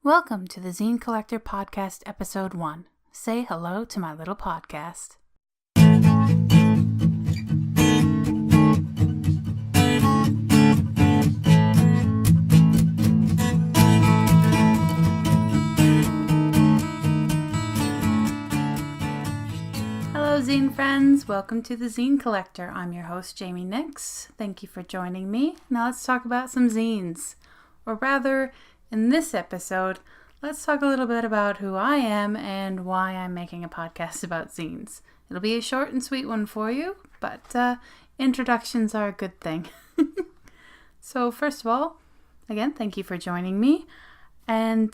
Welcome to the Zine Collector Podcast Episode 1. Say hello to my little podcast. Hello Zine friends, welcome to the Zine Collector. I'm your host Jaime Nyx. Thank you for joining me. Now let's talk about some zines. Or rather, in this episode, let's talk a little bit about who I am and why I'm making a podcast about zines. It'll be a short and sweet one for you, but introductions are a good thing. So first of all, again, thank you for joining me. And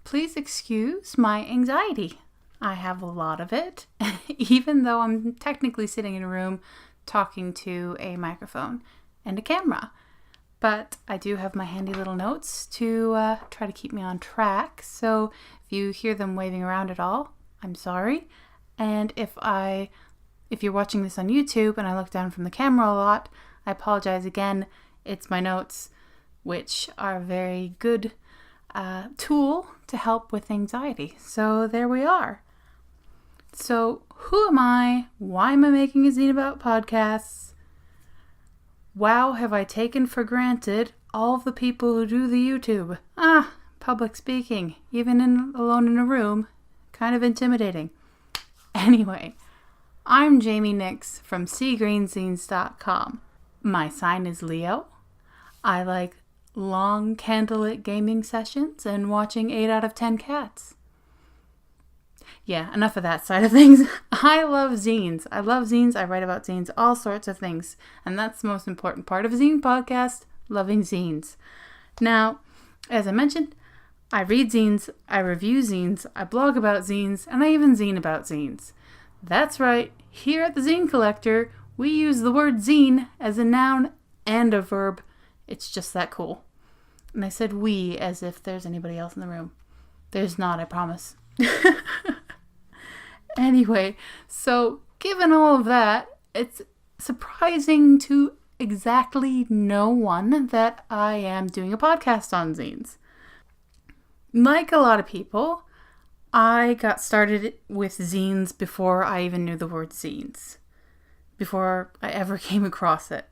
please excuse my anxiety. I have a lot of it, even though I'm technically sitting in a room talking to a microphone and a camera. But I do have my handy little notes to try to keep me on track. So if you hear them waving around at all, I'm sorry. And if you're watching this on YouTube and I look down from the camera a lot, I apologize again. It's my notes, which are a very good tool to help with anxiety. So there we are. So who am I? Why am I making a zine about podcasts? Wow, have I taken for granted all the people who do the YouTube. Public speaking, even alone in a room, kind of intimidating. Anyway, I'm Jaime Nyx from seagreenzines.com. My sign is Leo. I like long candlelit gaming sessions and watching 8 out of 10 cats. Yeah, enough of that side of things. I love zines. I write about zines, all sorts of things. And that's the most important part of a zine podcast, loving zines. Now, as I mentioned, I read zines, I review zines, I blog about zines, and I even zine about zines. That's right, here at the Zine Collector, we use the word zine as a noun and a verb. It's just that cool. And I said we as if there's anybody else in the room. There's not, I promise. Anyway, so given all of that, it's surprising to exactly no one that I am doing a podcast on zines. Like a lot of people, I got started with zines before I even knew the word zines, before I ever came across it.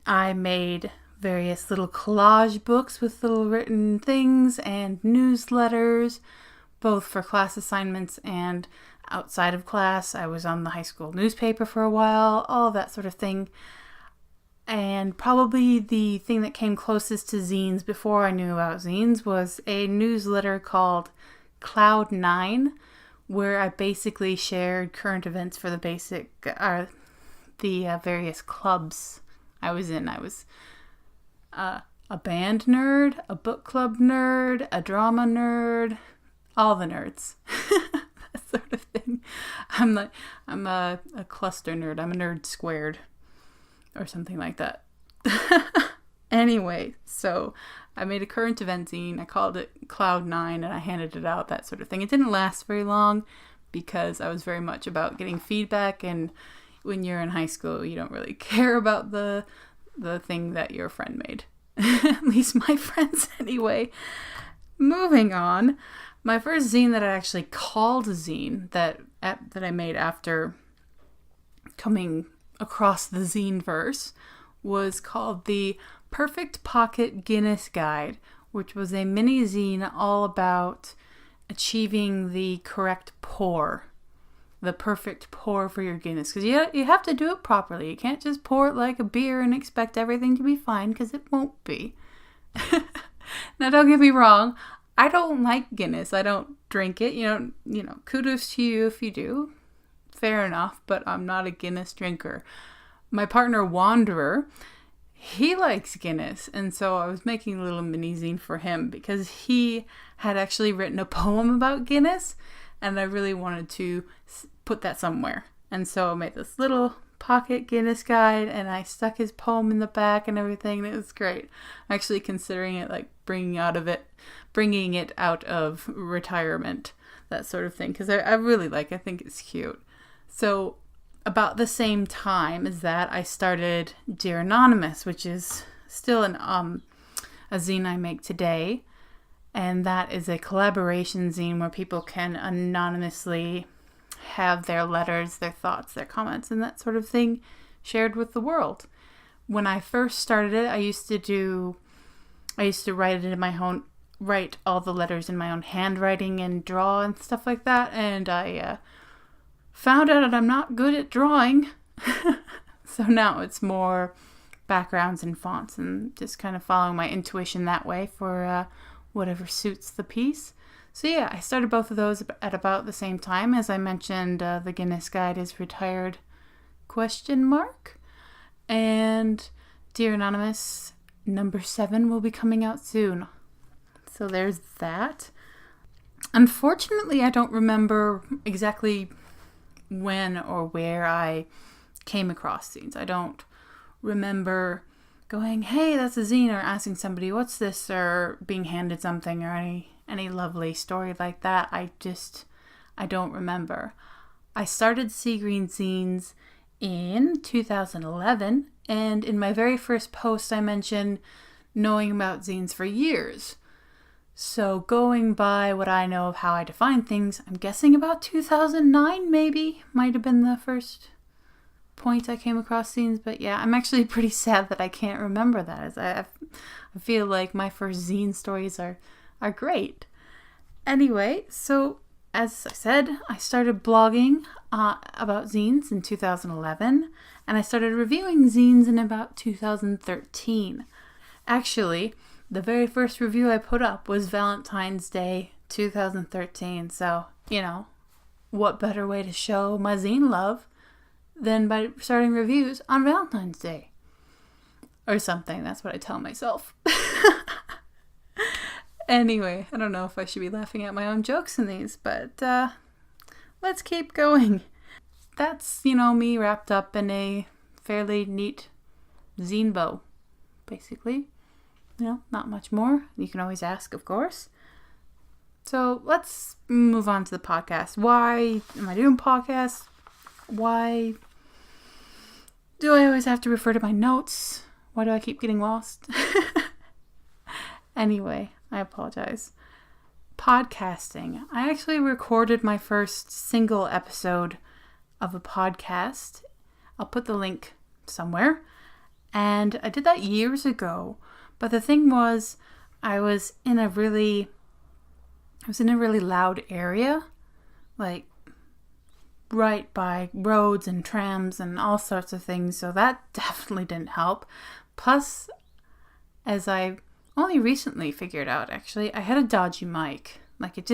I made various little collage books with little written things and newsletters, both for class assignments and outside of class. I was on the high school newspaper for a while, all of that sort of thing. And probably the thing that came closest to zines before I knew about zines was a newsletter called Cloud9, where I basically shared current events for the various clubs I was in. I was a band nerd, a book club nerd, a drama nerd, all the nerds. That sort of thing. I'm a cluster nerd. I'm a nerd squared or something like that. Anyway, so I made a current event zine. I called it Cloud9 and I handed it out, that sort of thing. It didn't last very long because I was very much about getting feedback, and when you're in high school, you don't really care about the thing that your friend made. At least my friends anyway. Moving on. My first zine that I actually called a zine that I made after coming across the zine-verse was called the Perfect Pocket Guinness Guide, which was a mini zine all about achieving the correct pour, the perfect pour for your Guinness. Because you have to do it properly. You can't just pour it like a beer and expect everything to be fine, because it won't be. Now, don't get me wrong. I don't like Guinness. I don't drink it. You know, kudos to you if you do. Fair enough, but I'm not a Guinness drinker. My partner, Wanderer, he likes Guinness, and so I was making a little mini zine for him because he had actually written a poem about Guinness, and I really wanted to put that somewhere. And so I made this little pocket Guinness guide, and I stuck his poem in the back and everything, and it was great. I'm actually considering it like bringing it out of retirement, that sort of thing, because I really I think it's cute. So about the same time as that, I started Dear Anonymous, which is still a zine I make today. And that is a collaboration zine where people can anonymously have their letters, their thoughts, their comments, and that sort of thing shared with the world. When I first started it, I used to write all the letters in my own handwriting and draw and stuff like that. And I found out that I'm not good at drawing. So now it's more backgrounds and fonts and just kind of following my intuition that way for whatever suits the piece. So yeah, I started both of those at about the same time. As I mentioned, the Guinness Guide is retired ? And Dear Anonymous, number 7 will be coming out soon. So there's that. Unfortunately, I don't remember exactly when or where I came across zines. I don't remember going, hey, that's a zine, or asking somebody, what's this, or being handed something, or any lovely story like that. I don't remember. I started Sea Green Zines in 2011, and in my very first post I mentioned knowing about zines for years. So going by what I know of how I define things, I'm guessing about 2009 maybe might have been the first point I came across zines. But yeah, I'm actually pretty sad that I can't remember that, as I feel like my first zine stories are great. Anyway, so as I said, I started blogging about zines in 2011, and I started reviewing zines in about 2013. Actually, the very first review I put up was Valentine's Day 2013, so, what better way to show my zine love than by starting reviews on Valentine's Day? Or something, that's what I tell myself. Anyway, I don't know if I should be laughing at my own jokes in these, but let's keep going. That's, me wrapped up in a fairly neat zine bow, basically. Not much more. You can always ask, of course. So let's move on to the podcast. Why am I doing podcasts? Why do I always have to refer to my notes? Why do I keep getting lost? Anyway, I apologize. Podcasting. I actually recorded my first single episode of a podcast. I'll put the link somewhere. And I did that years ago. But the thing was, I was in a really loud area, like right by roads and trams and all sorts of things. So that definitely didn't help. Plus, as I only recently figured out, actually, I had a dodgy mic. Like it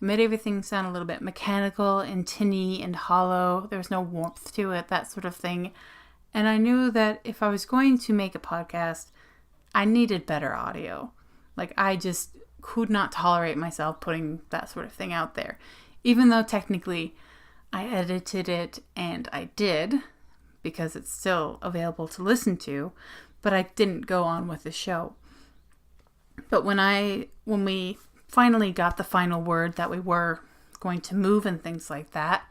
made everything sound a little bit mechanical and tinny and hollow. There was no warmth to it, that sort of thing. And I knew that if I was going to make a podcast, I needed better audio. Like I just could not tolerate myself putting that sort of thing out there. Even though technically I edited it, and I did, because it's still available to listen to, but I didn't go on with the show. But when we finally got the final word that we were going to move and things like that,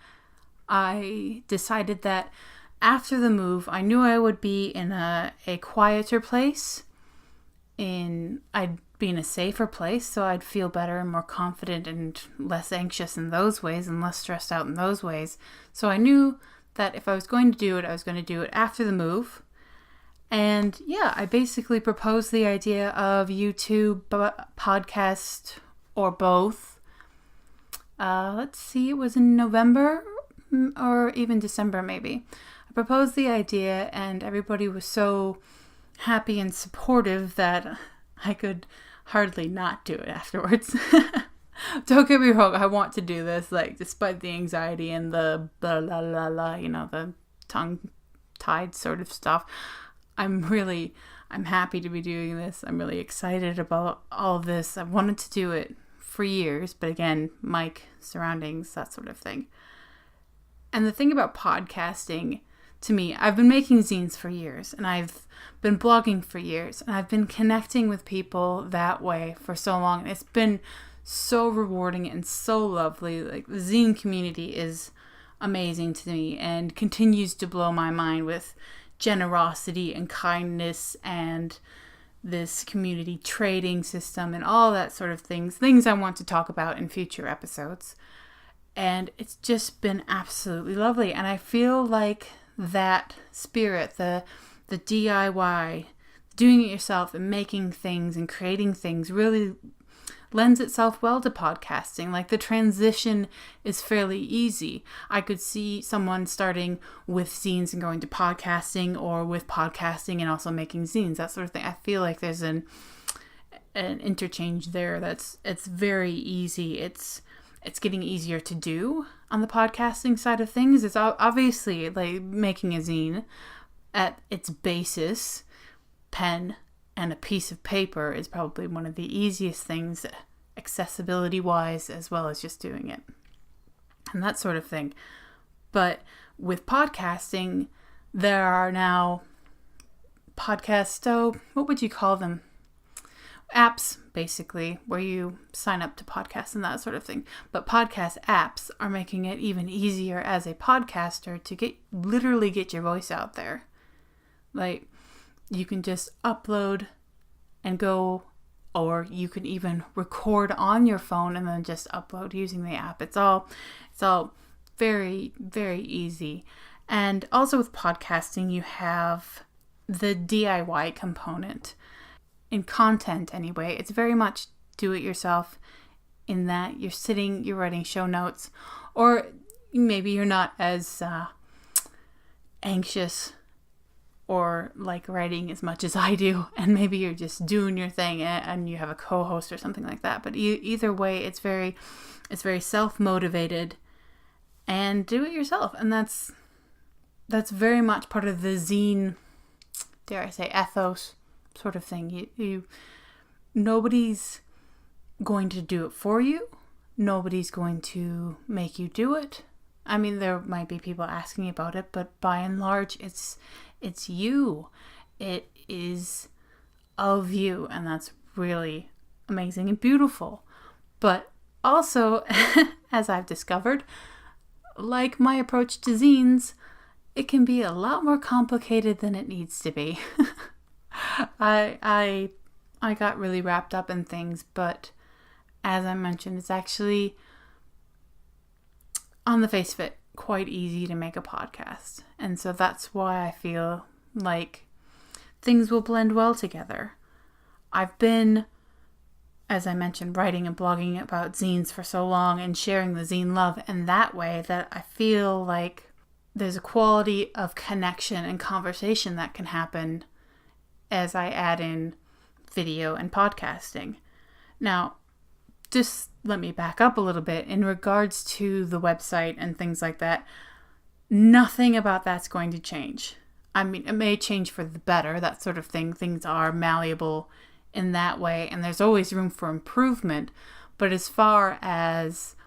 I decided that after the move, I knew I would be in a quieter place. I'd be in a safer place, so I'd feel better and more confident and less anxious in those ways and less stressed out in those ways. So I knew that if I was going to do it, I was going to do it after the move. And yeah, I basically proposed the idea of YouTube, podcast, or both. Let's see, it was in November or even December maybe. I proposed the idea, and everybody was so happy and supportive that I could hardly not do it afterwards. Don't get me wrong, I want to do this, like, despite the anxiety and the blah, blah, blah, blah, the tongue-tied sort of stuff. I'm happy to be doing this. I'm really excited about all of this. I've wanted to do it for years, but again, mic, surroundings, that sort of thing. And the thing about podcasting, to me, I've been making zines for years, and I've been blogging for years, and I've been connecting with people that way for so long. It's been so rewarding and so lovely. Like, the zine community is amazing to me and continues to blow my mind with generosity and kindness and this community trading system and all that sort of things I want to talk about in future episodes. And it's just been absolutely lovely. And I feel like that spirit, the DIY, doing it yourself and making things and creating things really lends itself well to podcasting. Like the transition is fairly easy. I could see someone starting with zines and going to podcasting, or with podcasting and also making zines, that sort of thing. I feel like there's an interchange there it's very easy. It's getting easier to do on the podcasting side of things. It's obviously like making a zine at its basis, pen and a piece of paper is probably one of the easiest things, accessibility wise, as well as just doing it and that sort of thing. But with podcasting, there are now what would you call them? Apps, basically, where you sign up to podcasts and that sort of thing. But podcast apps are making it even easier as a podcaster to literally get your voice out there. Like, you can just upload and go, or you can even record on your phone and then just upload using the app. It's all very, very easy. And also with podcasting, you have the DIY component. In content anyway, it's very much do it yourself, in that you're writing show notes, or maybe you're not as anxious or like writing as much as I do, and maybe you're just doing your thing and you have a co-host or something like that. But either way, it's very self-motivated and do it yourself, and that's very much part of the zine, dare I say, ethos sort of thing. Nobody's going to do it for you. Nobody's going to make you do it. I mean, there might be people asking about it, but by and large, it's you. It is of you, and that's really amazing and beautiful. But also, as I've discovered, like my approach to zines, it can be a lot more complicated than it needs to be. I got really wrapped up in things, but as I mentioned, it's actually, on the face of it, quite easy to make a podcast. And so that's why I feel like things will blend well together. I've been, as I mentioned, writing and blogging about zines for so long and sharing the zine love in that way that I feel like there's a quality of connection and conversation that can happen as I add in video and podcasting. Now, just let me back up a little bit. In regards to the website and things like that, nothing about that's going to change. I mean, it may change for the better, that sort of thing. Things are malleable in that way, and there's always room for improvement. But as far as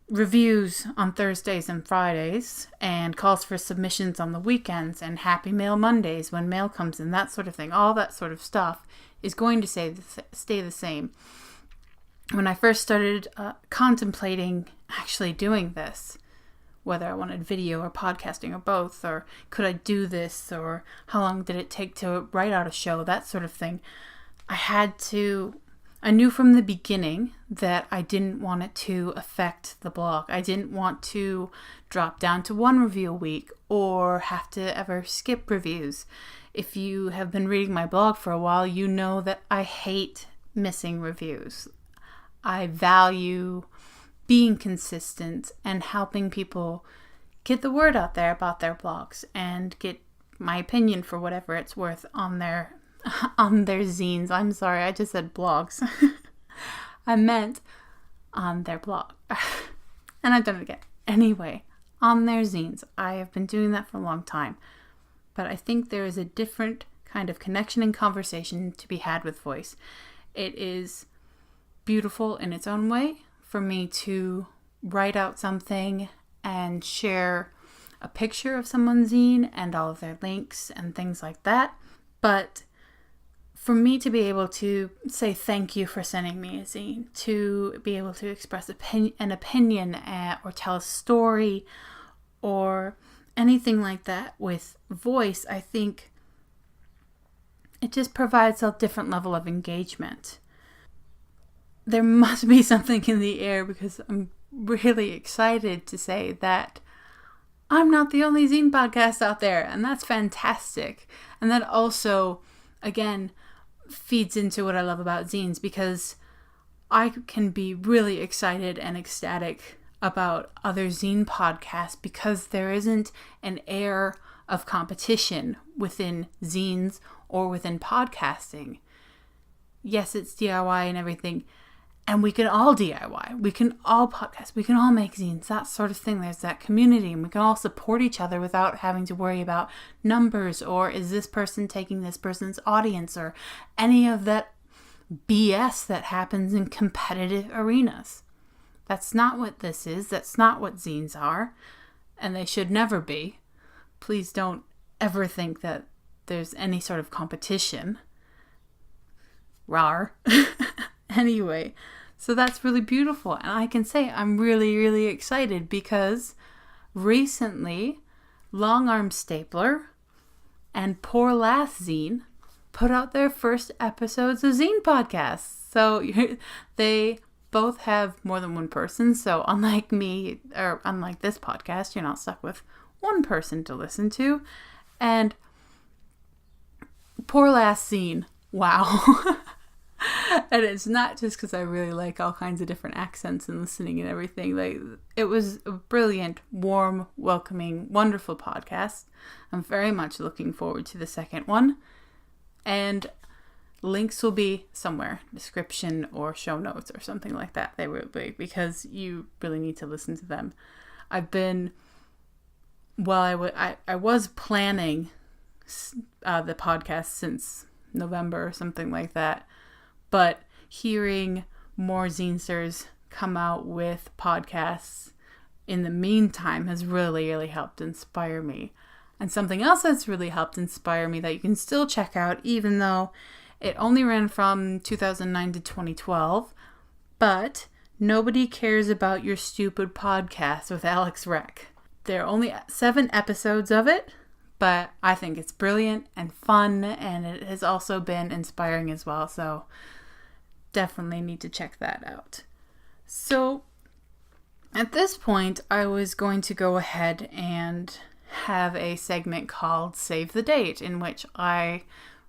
reviews on Thursdays and Fridays, and calls for submissions on the weekends, and Happy Mail Mondays when mail comes in, that sort of thing, all that sort of stuff is going to stay the same. When I first started contemplating actually doing this, whether I wanted video or podcasting or both, or could I do this, or how long did it take to write out a show, that sort of thing, I knew from the beginning that I didn't want it to affect the blog. I didn't want to drop down to one review a week or have to ever skip reviews. If you have been reading my blog for a while, you know that I hate missing reviews. I value being consistent and helping people get the word out there about their blogs and get my opinion, for whatever it's worth, on their zines. I'm sorry, I just said blogs. I meant on their blog. And I've done it again. Anyway, on their zines. I have been doing that for a long time. But I think there is a different kind of connection and conversation to be had with voice. It is beautiful in its own way for me to write out something and share a picture of someone's zine and all of their links and things like that. But for me to be able to say thank you for sending me a zine, to be able to express an opinion or tell a story or anything like that with voice, I think it just provides a different level of engagement. There must be something in the air because I'm really excited to say that I'm not the only zine podcast out there, and that's fantastic. And that also, again, feeds into what I love about zines, because I can be really excited and ecstatic about other zine podcasts because there isn't an air of competition within zines or within podcasting. Yes, it's DIY and everything, and we can all DIY. We can all podcast. We can all make zines, that sort of thing. There's that community, and we can all support each other without having to worry about numbers or is this person taking this person's audience or any of that BS that happens in competitive arenas. That's not what this is. That's not what zines are, and they should never be. Please don't ever think that there's any sort of competition. Rawr. Anyway, so that's really beautiful. And I can say I'm really, really excited because recently Long Arm Stapler and Poor Lass Zine put out their first episodes of zine podcasts. So they both have more than one person. So unlike me, or unlike this podcast, you're not stuck with one person to listen to. And Poor Lass Zine, wow. And it's not just because I really like all kinds of different accents and listening and everything. Like, it was a brilliant, warm, welcoming, wonderful podcast. I'm very much looking forward to the second one. And links will be somewhere, description or show notes or something like that. They will be, because you really need to listen to them. I was planning the podcast since November or something like that. But hearing more zinesters come out with podcasts in the meantime has really, really helped inspire me. And something else that's really helped inspire me that you can still check out, even though it only ran from 2009 to 2012, but Nobody Cares About Your Stupid Podcast with Alex Reck. There are only 7 episodes of it, but I think it's brilliant and fun, and it has also been inspiring as well, so definitely need to check that out. So at this point, I was going to go ahead and have a segment called Save the Date, in which I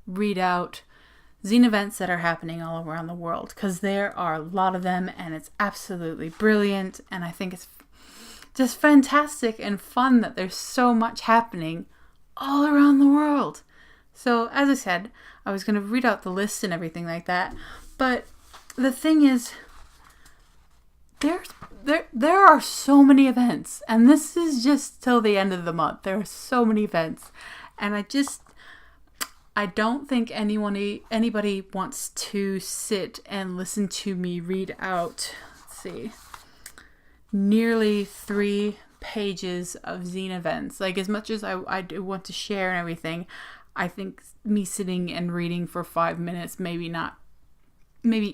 read out zine events that are happening all around the world, because there are a lot of them, and it's absolutely brilliant, and I think it's just fantastic and fun that there's so much happening all around the world. So as I said, I was going to read out the list and everything like that, but the thing is, there are so many events, and this is just till the end of the month. There are so many events, and I don't think anybody wants to sit and listen to me read out, nearly 3 pages of zine events. Like, as much as I do want to share and everything, I think me sitting and reading for 5 minutes maybe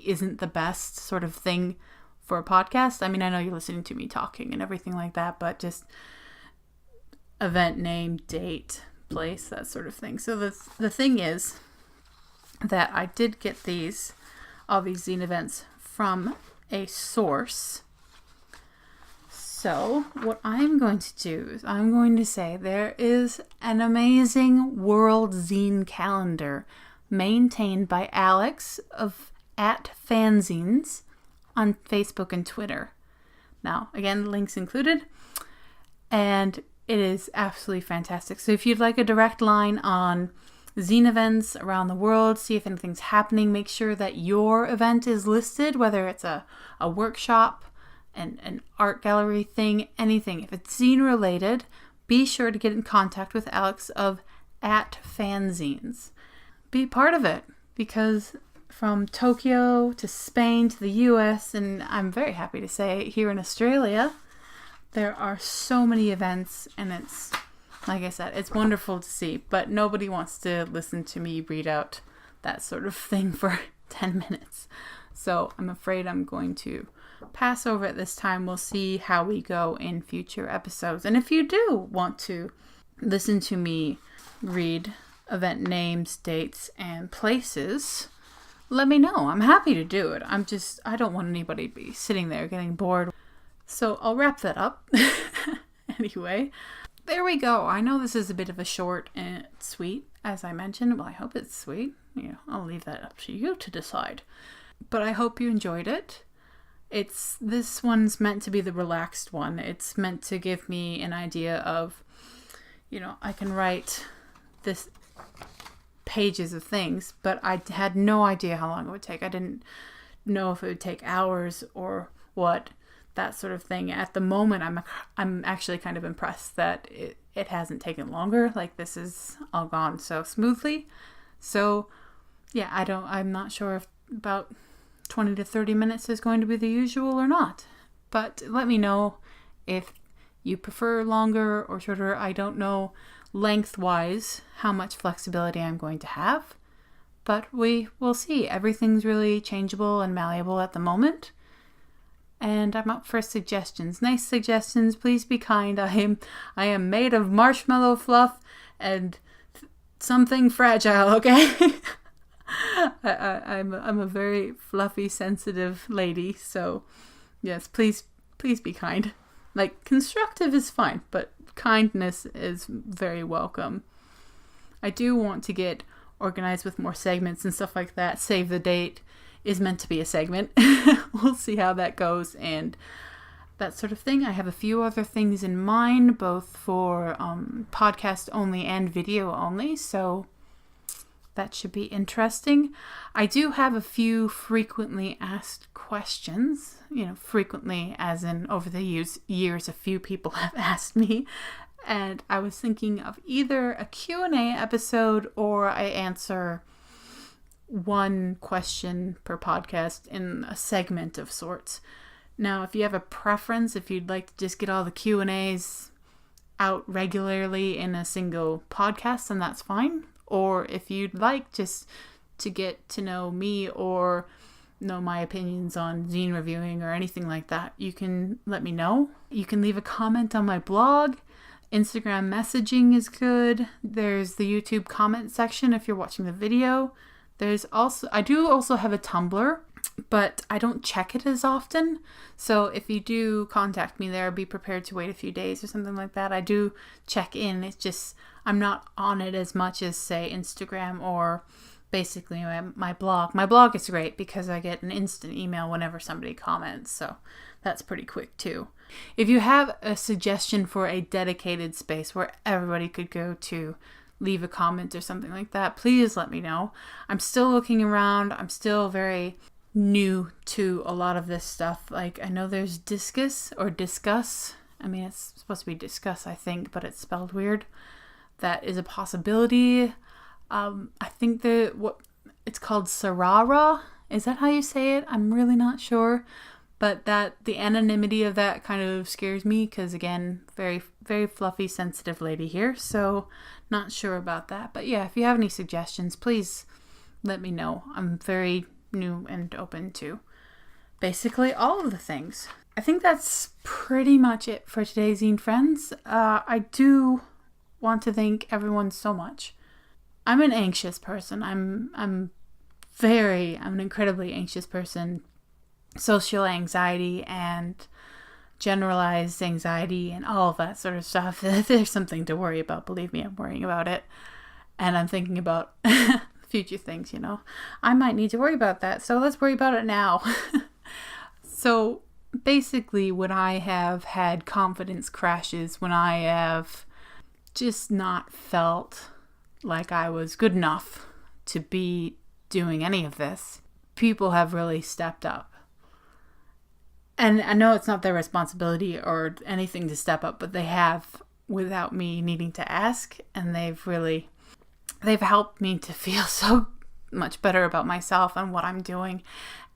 isn't the best sort of thing for a podcast. I mean, I know you're listening to me talking and everything like that, but just event name, date, place, that sort of thing. So the thing is that I did get all these zine events from a source. So what I'm going to do is I'm going to say there is an amazing world zine calendar maintained by Alex at Fanzines on Facebook and Twitter. Now, again, links included, and it is absolutely fantastic. So if you'd like a direct line on zine events around the world, see if anything's happening, make sure that your event is listed, whether it's a workshop, an art gallery thing, anything. If it's zine related, be sure to get in contact with Alex at Fanzines. Be part of it, because from Tokyo to Spain to the US, and I'm very happy to say here in Australia, there are so many events, and it's, like I said, it's wonderful to see, but nobody wants to listen to me read out that sort of thing for 10 minutes. So I'm afraid I'm going to pass over at this time. We'll see how we go in future episodes. And if you do want to listen to me read event names, dates, and places, let me know. I'm happy to do it. I don't want anybody to be sitting there getting bored. So I'll wrap that up. Anyway, there we go. I know this is a bit of a short and sweet, as I mentioned. Well, I hope it's sweet. I'll leave that up to you to decide. But I hope you enjoyed it. This one's meant to be the relaxed one. It's meant to give me an idea of, I can write this pages of things, but I had no idea how long it would take. I didn't know if it would take hours or what, that sort of thing. At the moment, I'm actually kind of impressed that it hasn't taken longer. Like, this is all gone so smoothly. So yeah, I'm not sure if about 20 to 30 minutes is going to be the usual or not. But let me know if you prefer longer or shorter. I don't know lengthwise how much flexibility I'm going to have, but we will see. Everything's really changeable and malleable at the moment. And I'm up for suggestions. Nice suggestions. Please be kind. I am made of marshmallow fluff and something fragile, okay? I'm a very fluffy, sensitive lady, so yes, please be kind. Like, constructive is fine, but kindness is very welcome. I do want to get organized with more segments and stuff like that. Save the Date is meant to be a segment. We'll see how that goes and that sort of thing. I have a few other things in mind, both for podcast only and video only, so that should be interesting. I do have a few frequently asked questions. Frequently as in over the years, a few people have asked me. And I was thinking of either a Q&A episode or I answer one question per podcast in a segment of sorts. Now, if you have a preference, if you'd like to just get all the Q&As out regularly in a single podcast, then that's fine. Or if you'd like just to get to know me or know my opinions on zine reviewing or anything like that, you can let me know. You can leave a comment on my blog. Instagram messaging is good. There's the YouTube comment section if you're watching the video. I do also have a Tumblr, but I don't check it as often. So if you do contact me there, be prepared to wait a few days or something like that. I do check in. It's just I'm not on it as much as, say, Instagram or basically my blog. My blog is great because I get an instant email whenever somebody comments, so that's pretty quick too. If you have a suggestion for a dedicated space where everybody could go to leave a comment or something like that, please let me know. I'm still looking around. I'm still very new to a lot of this stuff. Like, I know there's Discuss. I mean, it's supposed to be discuss, I think, but it's spelled weird. That is a possibility. I think it's called Sarara. Is that how you say it? I'm really not sure. But the anonymity of that kind of scares me because, again, very, very fluffy, sensitive lady here. So not sure about that. But yeah, if you have any suggestions, please let me know. I'm very new and open to basically all of the things. I think that's pretty much it for today, Zine friends. I do want to thank everyone so much. I'm an anxious person. I'm an incredibly anxious person. Social anxiety and generalized anxiety and all of that sort of stuff. There's something to worry about. Believe me, I'm worrying about it. And I'm thinking about future things, I might need to worry about that. So let's worry about it now. So basically, when I have had confidence crashes, when I have just not felt like I was good enough to be doing any of this, people have really stepped up. And I know it's not their responsibility or anything to step up, but they have without me needing to ask. And they've helped me to feel so much better about myself and what I'm doing.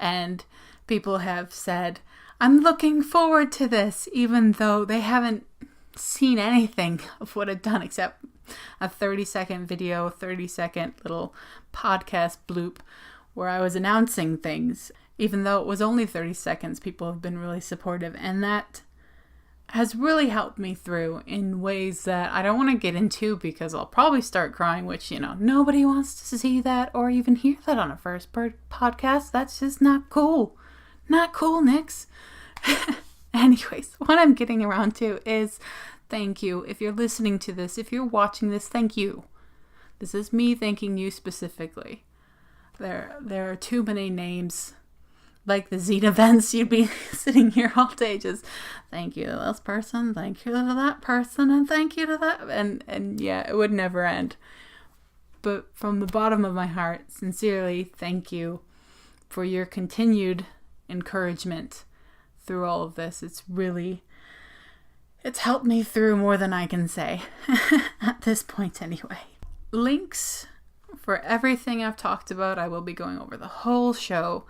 And people have said, I'm looking forward to this, even though they haven't seen anything of what I've done except a 30-second video, 30-second little podcast bloop where I was announcing things. Even though it was only 30 seconds, people have been really supportive. And that has really helped me through in ways that I don't want to get into because I'll probably start crying, which, nobody wants to see that or even hear that on a first podcast. That's just not cool. Not cool, Nyx. Anyways, what I'm getting around to is thank you. If you're listening to this, if you're watching this, thank you. This is me thanking you specifically. There are too many names. Like the Zine events, you'd be sitting here all day just thank you to this person, thank you to that person, and thank you to that. And yeah, it would never end. But from the bottom of my heart, sincerely, thank you for your continued encouragement through all of this. It's helped me through more than I can say at this point anyway. Links for everything I've talked about, I will be going over the whole show.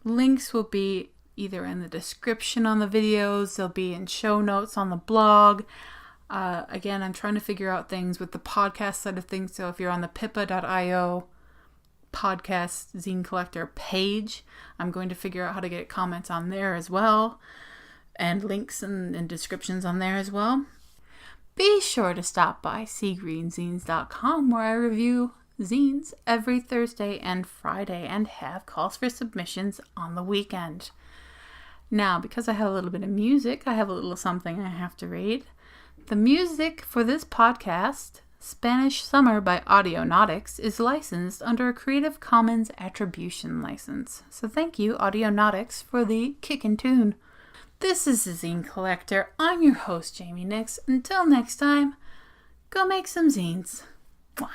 Links will be either in the description on the videos, they'll be in show notes on the blog. Again, I'm trying to figure out things with the podcast side of things, so if you're on the pippa.io podcast Zine Collector page, I'm going to figure out how to get comments on there as well, and links and descriptions on there as well. Be sure to stop by seagreenzines.com where I review zines every Thursday and Friday and have calls for submissions on the weekend. Now, because I have a little bit of music, I have a little something I have to read. The music for this podcast, Spanish Summer by Audionautics, is licensed under a Creative Commons Attribution license. So thank you, Audionautics, for the kickin' tune. This is the Zine Collector. I'm your host, Jaime Nyx. Until next time, go make some zines. Mwah.